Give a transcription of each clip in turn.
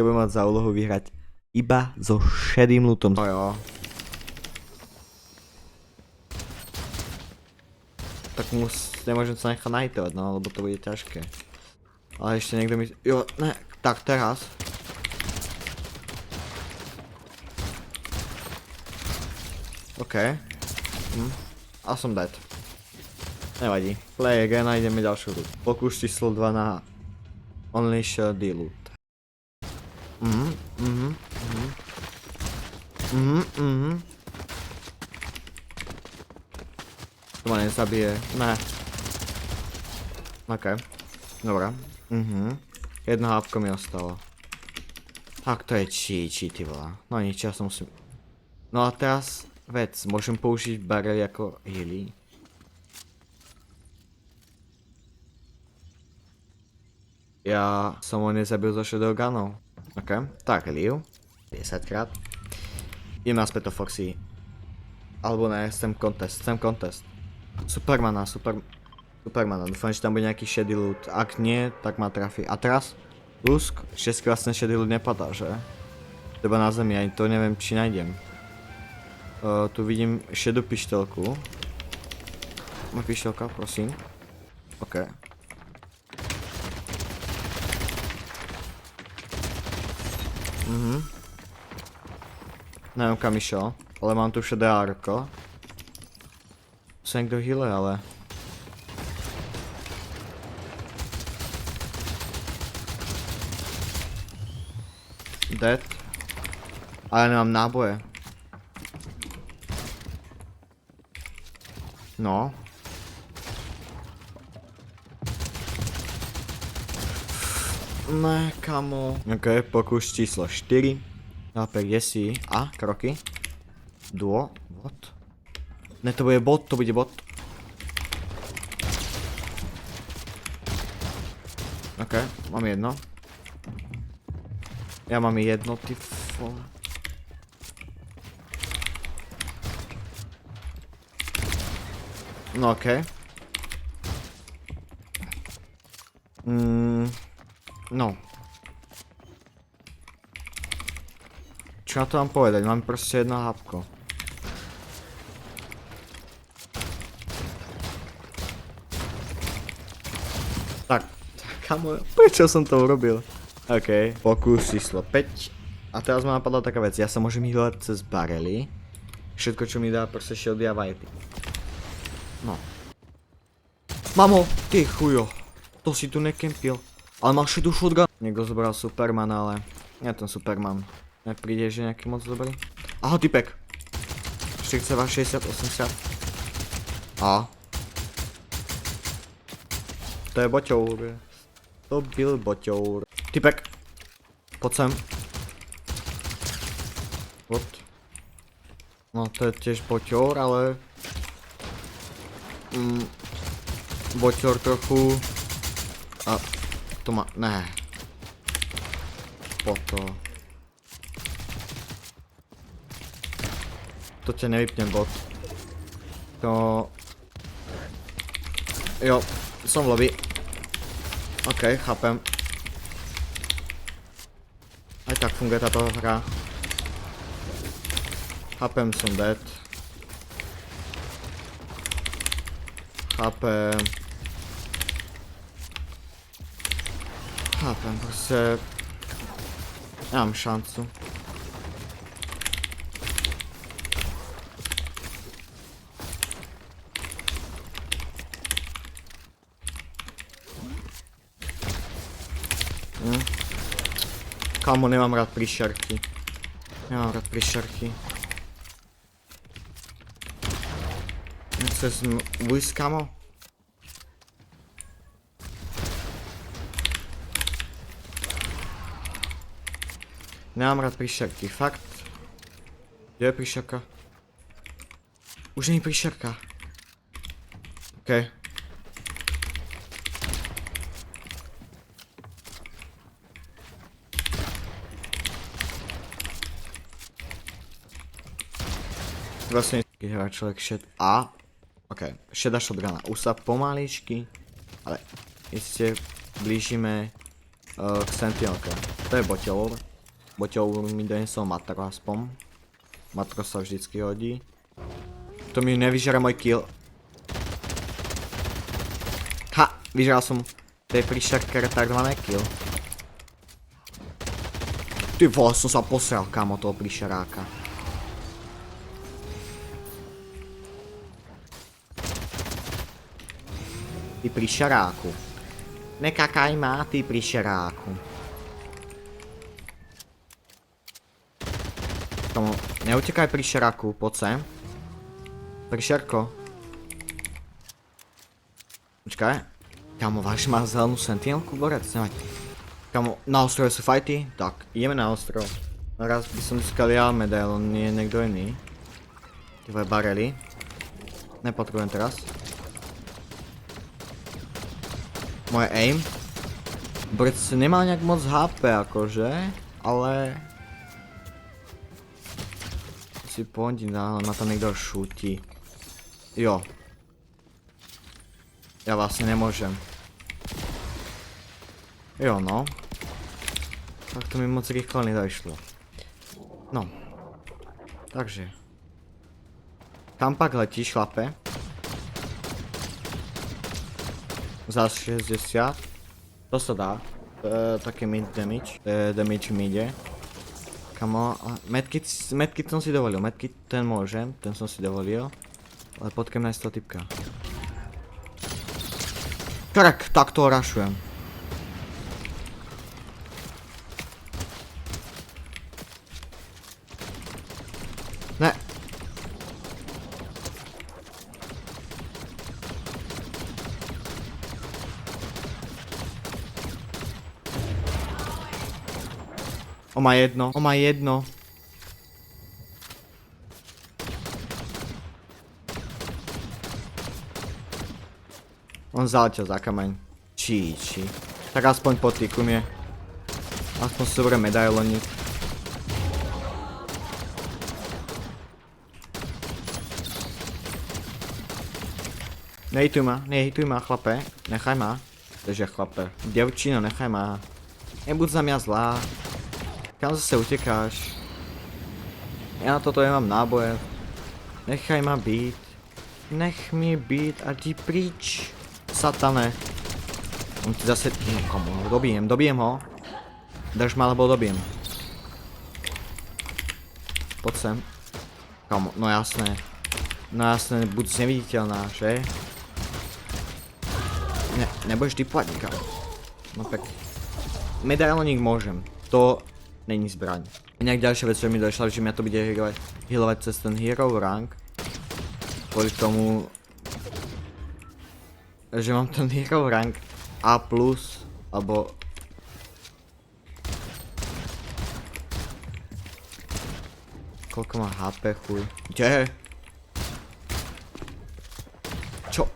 Budem mať za úlohu vyhrať iba so šedým lootom. No jo. Tak nemôžem sa nechať nahitovať, no, lebo to bude ťažké. Ale ešte niekto mi... Jo, ne, tak teraz. OK. A som dead. Nevadí. Play again a ideme ďalšiu loot. Pokus číslo 2 na Unleash the loot. To ma nezabije. Ne. OK. Dobra. Jedno hápko mi ostalo. Tak to je cheat, ty vole. No nič, ja som musím... No a teraz vec, môžem použiť barely ako healy. Ja som ho nezabil zo shadow gunov. OK, tak liv. 10 krát. Idem naspäť do Foxy. Alebo ne, chcem contest. Supermana. Dúfam, že tam bude nejaký shady loot. Ak nie, tak ma trafi. A teraz? Lusk? Všetky vlastne shady loot nepadá, že? Teba na zemi, ani to neviem, či nájdem. Tu vidím šedú pištolku. Má pištolka, prosím. OK. Neviem kam išiel, ale mám tu šedé árko. Sa niekto healuje, ale... Dead. Ale nemám náboje. No. Ne, kamo. OK, pokus číslo 4. HP, kde si? A, kroky. Duo. What? Ne, to bude bot, OK, mám jedno. Ja mám jedno, ty vole. No OK. No. Čo na to mám povedať? Mám proste jedno hápko. Tak, kamo, prečo som to urobil? OK, pokus číslo 5. A teraz ma napadla taká vec, ja sa môžem healovať cez barely. Všetko, čo mi dá proste shieldy a whitey. No. Mamo, ty chujo. To si tu nekempil. Ale mal šedú shotgun. Niekto zobral Supermana, ale... Ja ten Superman. Nepríde, že nejaký moc dobrý. Aha, typek. 42, 60, 80. A. To je boťour. To byl boťour. Typek. Poď sem. What? No to je tiež boťour, ale... Boťour trochu... A... To má... Ne. Poto. To ťa nevypnem, bot. To... Jo, som v lobby. OK, chápem. Aj tak funguje táto hra. Chápem, som dead. Chápem, proste... Nemám šancu. Kámo, nemám rád príšerky. Nechceš ujsť, kámo? Nemám rád príšerky, fakt. Kde je príšerka? Už nie je príšerka. OK. Vlastne, keď hrá človek shed a... OK, šedá shotguna. Už sa pomaličky, ale iste blížime k Sentinelke. To je boťour. Boťou mi donesol matro aspoň. Matro sa vždycky hodí. To mi nevyžera môj kill. Ha! Vyžeral som tej príšerke retardované kill. Ty vole, som sa posral, kámo, toho príšeráka. Ty príšeráku. Nekakaj ma, ty príšeráku. Kámo, neutekaj príšeráku, poď sem. Príšerko. Počkaj. Kámo, váš má zelenú sentinelku, borec, nevaď. Kámo, na ostrove sú fighty? Tak, ideme na ostrov. Raz by som získal ja medailon, nie niekto iný. Tvoje barely. Nepotrebujem teraz. Moje aim. Borec nemá nejak moc HP akože, ale... Si pohodí, na to niekto šúti. Jo. Ja vlastne nemôžem. Jo no. Tak to mi moc rýchlo nedošlo. No. Takže. Kam pak letíš, chlape? Za 60. To sa dá. Také mid damage. Damage mi ide. Kamo, medkit som si dovolil. Medkit ten môžem, ten som si dovolil. Ale potkem nájsť toho typka. Krk, tak to rašujem. Ne. On má jedno, on má jedno. On zaletel za kameň. Číči. Tak aspoň potýku je. Aspoň si dobre medailoník. Nehituj ma, chlape. Nechaj ma. Takže chlape. Devčino, nechaj ma. Nebuď za mňa zlá. Kam zase utekáš? Ja na toto nemám náboje. Nechaj ma být. Nech mi být a jdi pryč. Satane. On ti zase... No komu, dobijem ho. Drž ma, alebo dobijem. Poď sem. Komu, no jasné. No jasné, buď neviditeľná, že? Ne, nebudeš typovať nikam. No pek. Medailoník môžem. To není zbraň. Inak ďalšia vec, čo mi došla, že mňa to bude healovať cez ten hero rank. Kvôli tomu... že mám ten hero rank A+, alebo... Koľko má HP, chuj. Kde? Čo?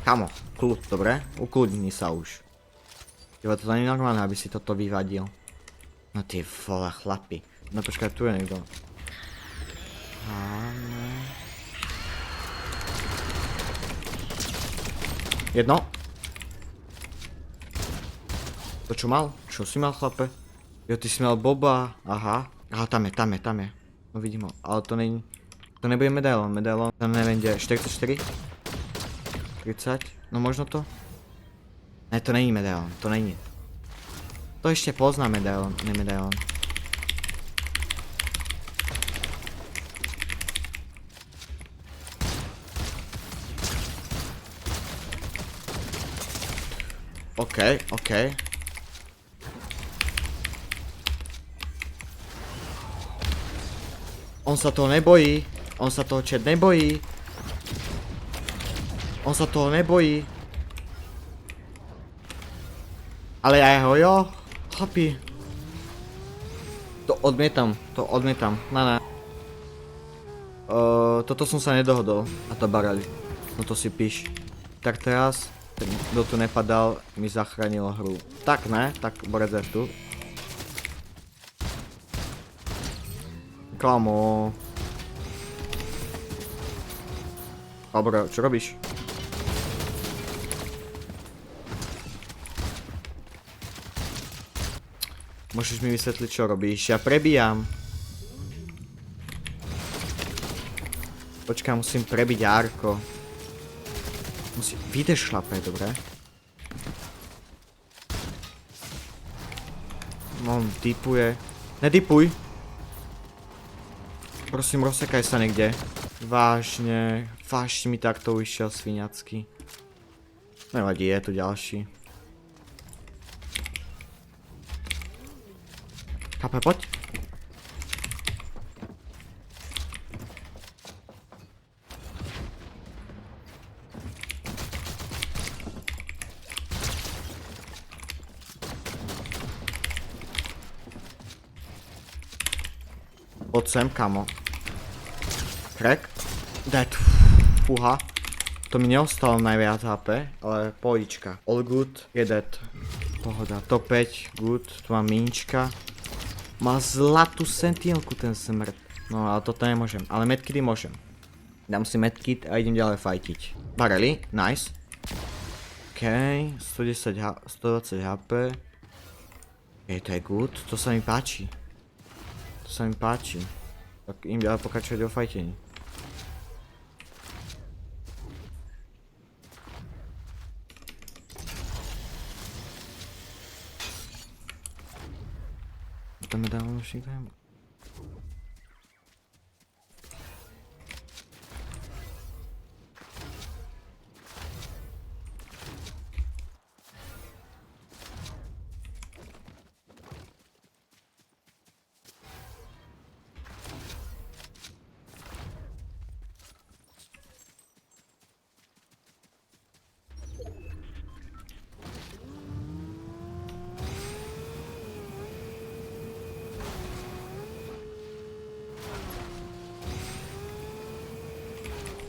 Kamo, kľud, dobre? Ukludni sa už. Tyba, to nie je normálne, aby si toto vyvadil. No ty vole, chlapi. No počkaj, tu je niekto. Jedno. To čo mal? Čo si mal, chlape? Jo, ty si mal Boba. Aha. Aha, tam je. No vidím ho. Ale to není... To nebude medailon. To neviem, kde je. 44? 30? No možno to? Ne, to není medailon. To není. To ešte pozná medailon. Ne medailon. OK. On sa toho nebojí. On sa toho chat nebojí. On sa toho nebojí. Ale ja ho jo. Chlapi. To odmietam. Na. Toto som sa nedohodol. A to barali. No to si píš. Tak teraz... Ten, kto tu nepadal, mi zachránil hru. Tak ne, tak borec je tu. Kamo. Dobre, čo robíš? Môžeš mi vysvetliť, čo robíš? Ja prebíjam. Počkaj, musím prebiť Arko. Vydeš, šlape, dobre? On dipuje. Nedipuj! Prosím, rozsekaj sa niekde. Vážne mi takto vyšiel sviniacky. Nevadí, je tu ďalší. Kape, poď. Poď sem, kamo. Crack. Dead. Fúha. To mi neostalo najviac HP, ale pohodička. All good, je dead. Pohoda. Top 5, good. Tu mám mínička. Má zlatú sentinelku ten smrd. No ale toto nemôžem. Ale medkity môžem. Dám si medkit a idem ďalej fajtiť. Barely, nice. OK, 120 HP. To je good, to sa mi páči. To sa mi páči. Tak im ďalej pokračovať o fajtení. Tam dávam už nikto.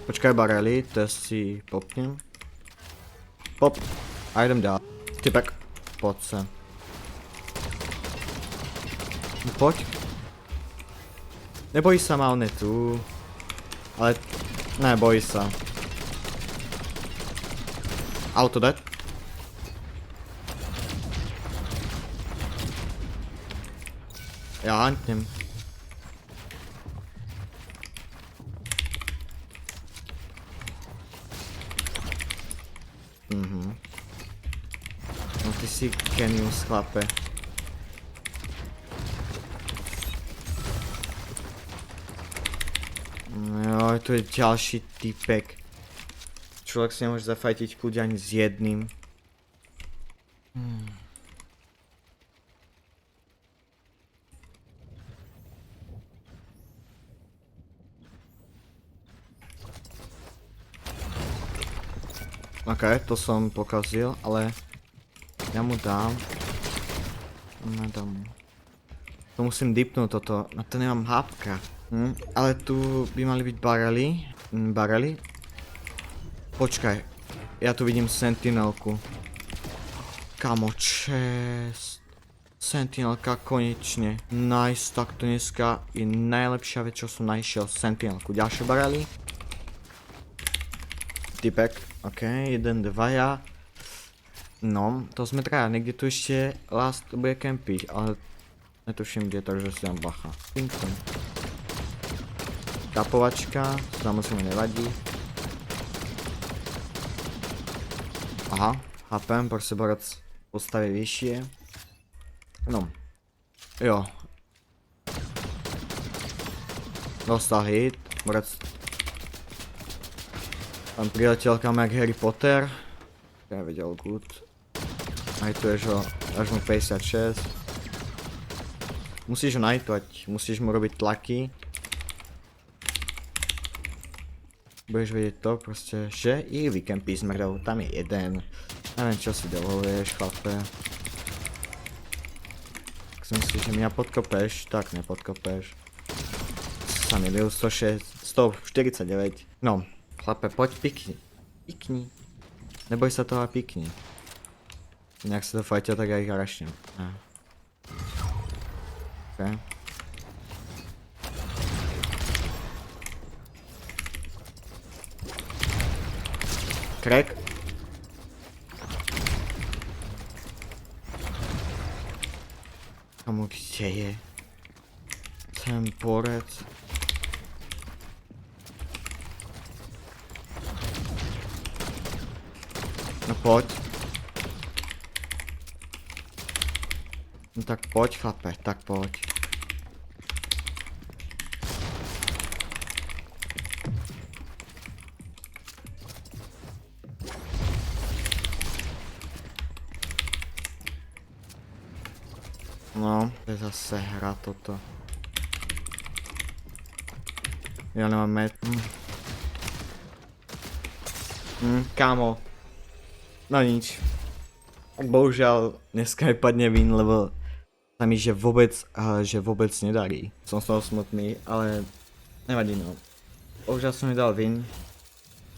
Počkaj, barely, to si popnem. Pop. A idem ďalej. Typek. Poď sem. Poď. Nebojí sa ma, on je tu. Ale... Nebojí sa. Auto dead. Ja hantnem. No ty si genius, chlape. Joj, tu je ďalší typek. Človek si nemôže zafajtiť kľudne ani s jedným. OK, to som pokazil, ale ja mu dám. Nedám mu. To musím dipnúť toto, na to nemám hápka. Ale tu by mali byť barely. Počkaj, ja tu vidím sentinelku. Kamo, čest. Sentinelka konečne. Nice, takto dneska je najlepšia vec, čo som našiel. Sentinelku. Ďalšie barely. Typek, ok, 1, 2. No, to sme traja, niekde tu ešte last bude kempiť, ale netuším kde, takže si dám bacha. Kapovačka, samozrejme nevadí. Aha, chápem, proste borec postaví vyššie. No, jo. Dostal hit, borec. Tam priateľka má jak Harry Potter. Ja vedel good. Aj tu je, že až mu 56. Musíš ho najtovať, musíš mu robiť tlaky. Budeš vedieť to proste, že i vykempí smrdov, tam je jeden. Neviem čo si dovoluješ, chlape. Ak si myslíš, že mňa podkopeš, tak nepodkopeš. Sa mi byl 149. No, chlape, poď pikni. Pikni. Neboj sa toho a pikni. Inak sa to fajtia, tak ja ich arašnem. Okay. Crack. Kamu Kde je? Ten borec. No poď. No tak poď chlape, tak poď. No, to je zase hra toto. Ja nemám met. Kámo. No nič. Bohužiaľ, dneska mi padne vín, lebo sa mi že vôbec nedarí. Som z toho smutný, ale nevadí no. Bohužiaľ som mi dal vín,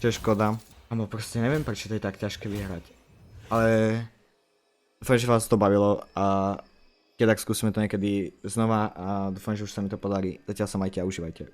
čo je škoda. Amo proste neviem, prečo to je tak ťažké vyhrať. Ale dúfam, že vás to bavilo a keď tak skúsime to niekedy znova a dúfam, že už sa mi to podarí. Zatiaľ sa majte a užívajte.